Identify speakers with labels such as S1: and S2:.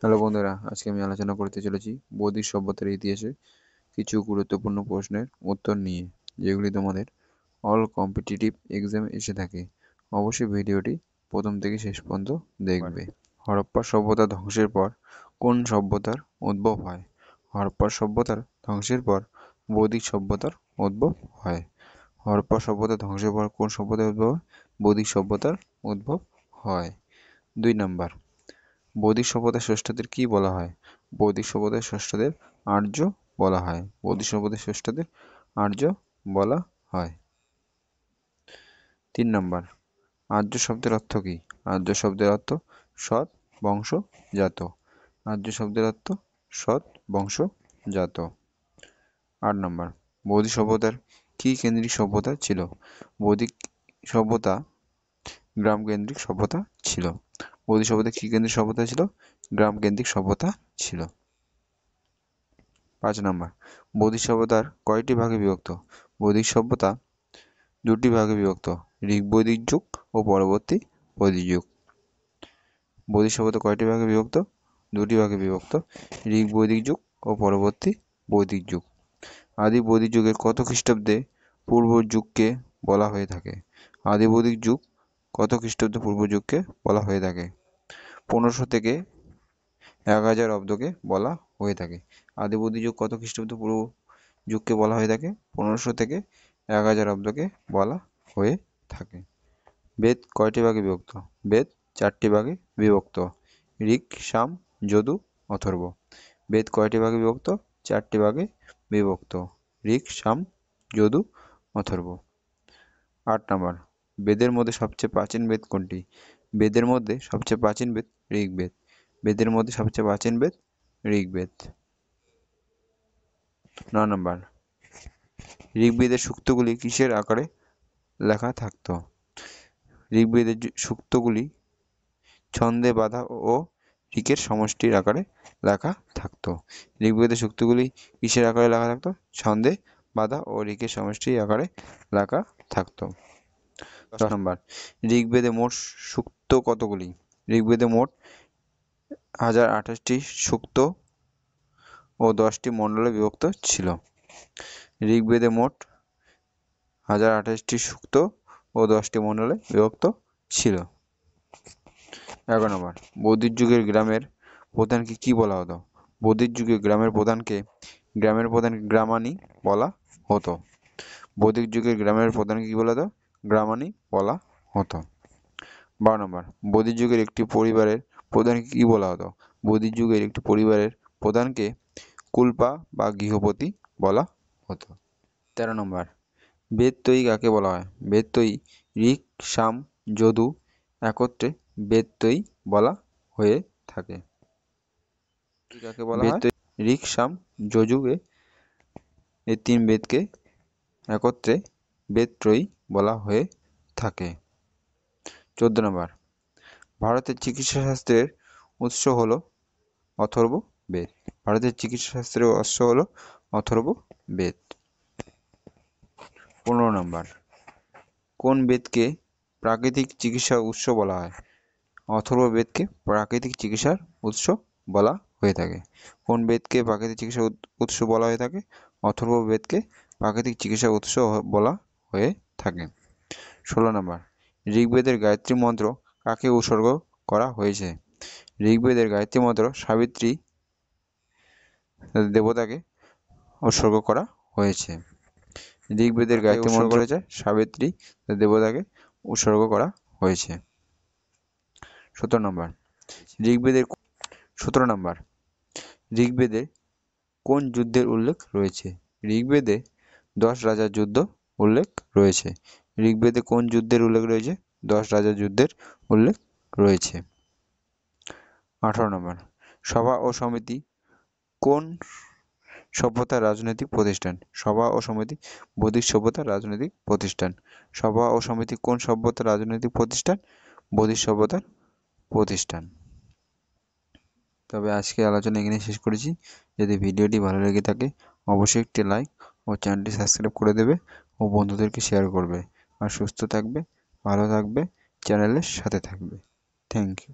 S1: Hello বন্ধুরা, আজকে আমি আলোচনা করতে চলেছি বৌদ্ধিক সভ্যতার ইতিহাসে কিছু গুরুত্বপূর্ণ প্রশ্নের উত্তর নিয়ে, যেগুলি তোমাদের অল কম্পিটিটিভ এক্সামে এসে থাকে। অবশ্যই ভিডিওটি প্রথম থেকে শেষ পর্যন্ত দেখবে। হরপ্পা সভ্যতা ধ্বংসের পর কোন সভ্যতার উদ্ভব হয়? হরপ্পা সভ্যতার ধ্বংসের পর বৌদ্ধিক সভ্যতার উদ্ভব হয়। হরপ্পা সভ্যতা ধ্বংসের পর কোন সভ্যতার উদ্ভব হয়? বৌদ্ধিক সভ্যতার উদ্ভব হয়। 2 নাম্বার, বৌদ্ধিক সভ্যতার স্রষ্টাদের কি বলা হয়? বৌদ্ধিক সভ্যতার স্রষ্টাদের আর্য বলা হয়। বৌদ্ধিক সভ্যতার স্রষ্টাদের আর্য বলা হয়। 3 নাম্বার, আর্য শব্দের অর্থ কি? আর্য শব্দের অর্থ সৎ বংশজাত। আর্য শব্দের অর্থ সৎ বংশজাত। 8 নাম্বার, বৌদ্ধিক সভ্যতার কি কেন্দ্রিক সভ্যতা ছিল? বৌদ্ধিক সভ্যতা গ্রাম কেন্দ্রিক সভ্যতা ছিল। বৌদ্ধিক সভ্যতা কি কেন্দ্রিক সভ্যতা ছিল? গ্রাম কেন্দ্রিক সভ্যতা ছিল। 5 নাম্বার, বৌদ্ধিক সভ্যতার কয়টি ভাগে বিভক্ত? বৌদ্ধিক সভ্যতা 2টি ভাগে বিভক্ত, ঋগ্বৈদিক যুগ ও পরবর্তী বৈদিক যুগ। বৌদ্ধিক সভ্যতা কয়টি ভাগে বিভক্ত? 2টি ভাগে বিভক্ত, ঋগ্বৈদিক যুগ ও পরবর্তী বৈদিক যুগ। আদি বৈদিক যুগের কত খ্রিস্টাব্দে পূর্ব যুগকে বলা হয়ে থাকে? আদি বৈদিক যুগ কত খ্রিস্টাব্দে পূর্ব যুগকে বলা হয়ে থাকে? 1500 থেকে 1000 অব্দকে বলা হয়ে থাকে। আদি বৌদ্ধ যুগ কত খ্রিস্টাব্দে পূর্ব যুগকে বলা হয়ে থাকে? 1500 থেকে 1000 অব্দকে বলা হয়ে থাকে। বেদ কয়টি ভাগে বিভক্ত? বেদ 4টি ভাগে বিভক্ত, ঋক, সাম, যদু, অথর্ব। বেদ কয়টি ভাগে বিভক্ত? 4টি ভাগে বিভক্ত, ঋক, সাম, যদু, অথর্ব। 8 নাম্বার, বেদের মধ্যে সবচেয়ে প্রাচীন বেদ কোনটি? বেদের মধ্যে সবচেয়ে প্রাচীন বেদ ঋগ্বেদ। বেদের মধ্যে সবচেয়ে প্রাচীন বেদ ঋগ্বেদ। 9 নাম্বার, ঋগ্বেদের সূক্তগুলি কিসের আকারে লেখা থাকতো? ঋগ্বেদের সূক্তগুলি ছন্দে বাঁধা ও ঋকের সমষ্টির আকারে লেখা থাকতো। ঋগ্বেদের সূক্তগুলি কিসের আকারে লেখা থাকতো? ছন্দে বাঁধা ও ঋকের সমষ্টির আকারে লেখা থাকতো। 10 নম্বর, ঋগ্বেদে মোট সূক্ত কতগুলি? ঋগ্বেদে মোট 1028টি সূক্ত ও 10টি মণ্ডলে বিভক্ত ছিল। ঋগ্বেদে মোট 1028টি সূক্ত ও 10টি মণ্ডলে বিভক্ত ছিল। 11 নম্বর, বৌদ্ধিক যুগের গ্রামের প্রধানকে কি বলা হতো? বৌদ্ধিক যুগে গ্রামের প্রধানকে গ্রামানি বলা হতো। বৌদ্ধিক যুগের গ্রামের প্রধানকে কি বলা হতো? গ্রামানি বলা হতো। 12 নম্বর, বৌদ্ধিক যুগের একটি পরিবারের প্রধানকে কি বলা হতো? বৌদ্ধিক যুগের একটি পরিবারের প্রধানকে কুলপা বা গৃহপতি বলা হতো। 13 নম্বর, বেদত্রয়ী কাকে বলা হয়? বেদত্রয়ী ঋক, সাম, যদু একত্রে বেদত্রয়ী বলা হয়ে থাকে। কাকে বলা হয়? ঋক, সাম, যজু এই 3 বেদকে একত্রে বেদত্রয়ী বলা হয়ে থাকে। 14 নম্বর, ভারতের চিকিৎসা শাস্ত্রের উৎস হলো অথর্ব বেদ। ভারতের চিকিৎসা শাস্ত্রের উৎস হলো অথর্ব বেদ। 15 নম্বর, কোন বেদকে প্রাকৃতিক চিকিৎসার উৎস বলা হয়? অথর্ব বেদকে প্রাকৃতিক চিকিৎসার উৎস বলা হয়ে থাকে। কোন বেদকে প্রাকৃতিক চিকিৎসার উৎস বলা হয়ে থাকে? অথর্ব বেদকে প্রাকৃতিক চিকিৎসার উৎস বলা হয়ে থাকে। 16 নম্বর, ঋগ্বেদের গায়ত্রী মন্ত্র কাকে উৎসর্গ করা হয়েছে? ঋগ্বেদের গায়ত্রী মন্ত্র সাবিত্রী দেবতাকে উৎসর্গ করা হয়েছে। ঋগ্বেদের গায়ত্রী মন্ত্র হয়েছে সাবিত্রী দেবতাকে উৎসর্গ করা হয়েছে। 17 নম্বর, ঋগ্বেদে কোন যুদ্ধের উল্লেখ রয়েছে? ঋগ্বেদে 10 রাজার যুদ্ধ উল্লেখ রয়েছে। ঋগ্বেদে কোন যুদ্ধের উল্লেখ রয়েছে? 10 রাজার যুদ্ধের উল্লেখ রয়েছে। 18 নম্বর, সভা ও সমিতি কোন সভ্যতার রাজনৈতিক প্রতিষ্ঠান? সভা ও সমিতি বৌদ্ধিক সভ্যতার রাজনৈতিক প্রতিষ্ঠান। সভা ও সমিতি কোন সভ্যতার রাজনৈতিক প্রতিষ্ঠান? বৌদ্ধিক সভ্যতার প্রতিষ্ঠান। তবে আজকে আলোচনা এখানে শেষ করেছি। যদি ভিডিওটি ভালো লেগে থাকে অবশ্যই একটি লাইক ও চ্যানেলটি সাবস্ক্রাইব করে দেবে ও বন্ধুদেরকে শেয়ার করবে। আর সুস্থ থাকবে, ভালো থাকবে, চ্যানেলের সাথে থাকবে। Thank you.